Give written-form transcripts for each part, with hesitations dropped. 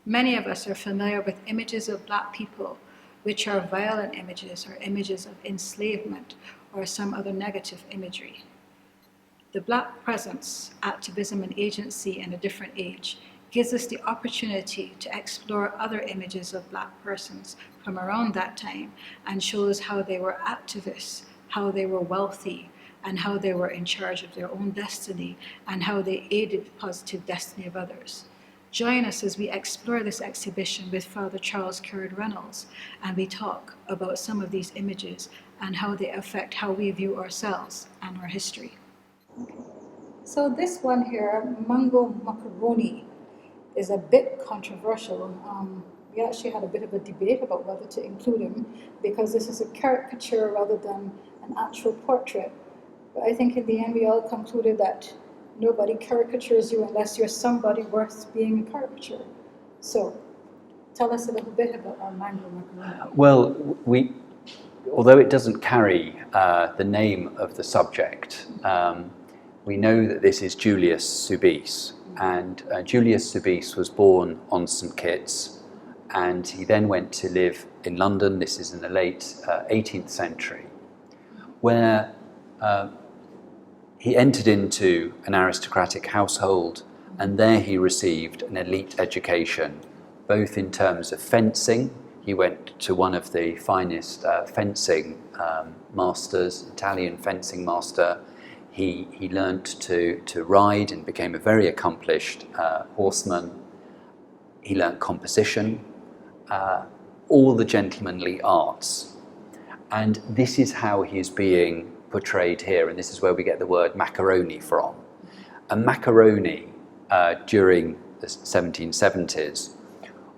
Many of us are familiar with images of black people, which are violent images or images of enslavement or some other negative imagery. The black presence, activism, and agency in a different age gives us the opportunity to explore other images of black persons from around that time and shows how they were activists, how they were wealthy, and how they were in charge of their own destiny and how they aided the positive destiny of others. Join us as we explore this exhibition with Father Charles Currid Reynolds, and we talk about some of these images and how they affect how we view ourselves and our history. So this one here, Mungo Macaroni, is a bit controversial. We actually had a bit of a debate about whether to include him because this is a caricature rather than an actual portrait. But I think in the end we all concluded that nobody caricatures you unless you're somebody worth being a caricature. So tell us a little bit about our Mungo Macaroni. Well, although it doesn't carry the name of the subject, we know that this is Julius Soubise, and Julius Soubise was born on St Kitts, and he then went to live in London. This is in the late 18th century, where he entered into an aristocratic household, and there he received an elite education, both in terms of fencing. He went to one of the finest fencing masters, Italian fencing master. He learnt to ride and became a very accomplished horseman. He learnt composition, all the gentlemanly arts. And this is how he is being portrayed here, and this is where we get the word macaroni from. A macaroni during the 1770s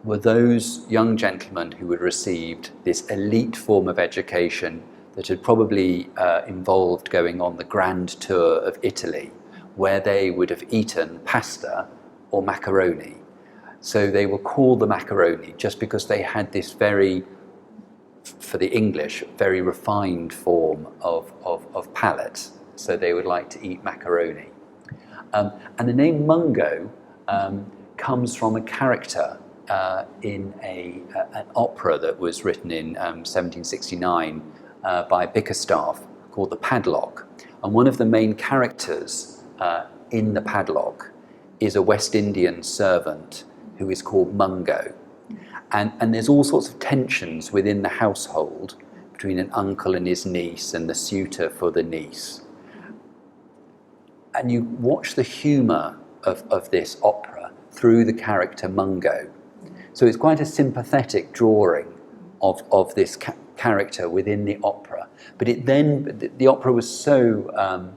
were those young gentlemen who had received this elite form of education that had probably involved going on the grand tour of Italy, where they would have eaten pasta or macaroni. So they were called the macaroni just because they had this very, for the English, very refined form of palate. So they would like to eat macaroni. And the name Mungo comes from a character in an opera that was written in 1769 by Bickerstaff called The Padlock. And one of the main characters in The Padlock is a West Indian servant who is called Mungo. And there's all sorts of tensions within the household between an uncle and his niece and the suitor for the niece. And you watch the humour of this opera through the character Mungo. So it's quite a sympathetic drawing of this character within the opera. But the opera was so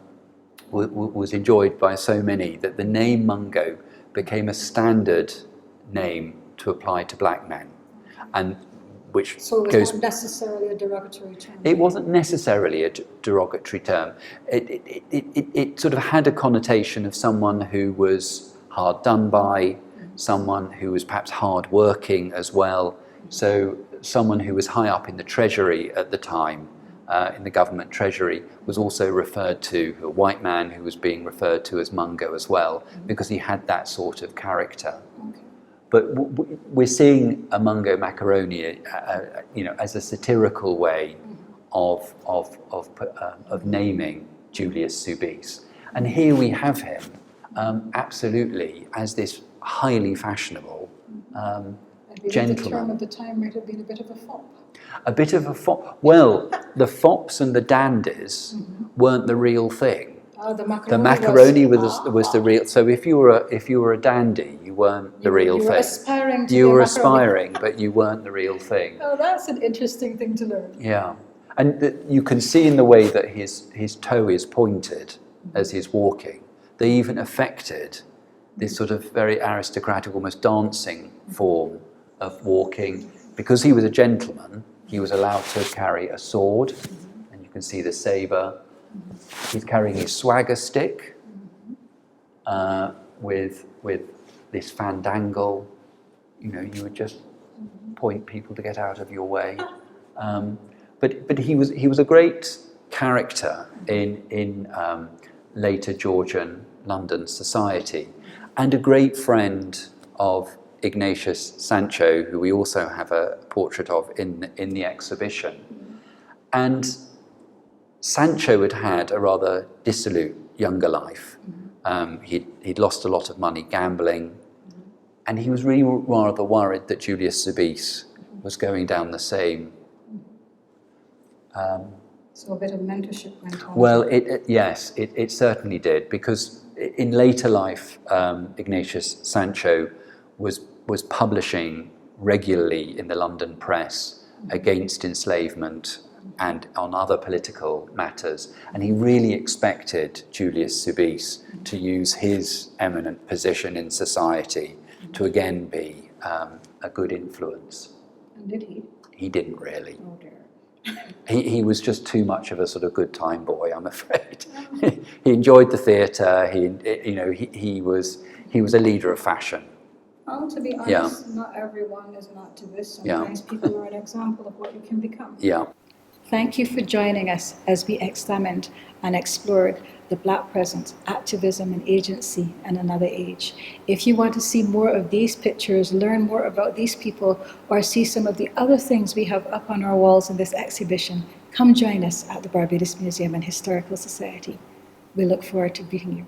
was enjoyed by so many that the name Mungo became a standard name to apply to black men, and which so it was not necessarily a derogatory term. It wasn't necessarily a derogatory term. It sort of had a connotation of someone who was hard done by, someone who was perhaps hard working as well. So someone who was high up in the treasury at the time, in the government treasury, was also referred to, a white man who was being referred to as Mungo as well, because he had that sort of character. Okay. But we're seeing a Mungo Macaroni, as a satirical way of naming Julius Soubise. And here we have him, absolutely, as this highly fashionable gentleman. The term at the time might have been a bit of a fop. A bit of a fop. Well, the fops and the dandies weren't the real thing. The macaroni was the real. So if you were a dandy, you weren't the real thing. You were aspiring, but you weren't the real thing. Oh, that's an interesting thing to learn. Yeah, and you can see in the way that his toe is pointed as he's walking. They even affected this sort of very aristocratic, almost dancing form of walking. Because he was a gentleman, he was allowed to carry a sword, and you can see the sabre. He's carrying his swagger stick with this fandangle. You would just point people to get out of your way. But he was a great character in later Georgian London society, and a great friend of Ignatius Sancho, who we also have a portrait of in the exhibition. And Sancho had had a rather dissolute younger life. He'd lost a lot of money gambling, and he was really rather worried that Julius Soubise was going down the same. So a bit of mentorship went on. Well, yes, it certainly did, because in later life, Ignatius Sancho was publishing regularly in the London press against enslavement and on other political matters, and he really expected Julius Soubise to use his eminent position in society to again be a good influence. And did he? He didn't really. Oh dear. He was just too much of a sort of good time boy, I'm afraid. He enjoyed the theatre. He was a leader of fashion. Well, to be honest, not everyone is an activist. Sometimes people are an example of what you can become. Yeah. Thank you for joining us as we examined and explored the Black presence, activism and agency in another age. If you want to see more of these pictures, learn more about these people, or see some of the other things we have up on our walls in this exhibition, come join us at the Barbados Museum and Historical Society. We look forward to meeting you.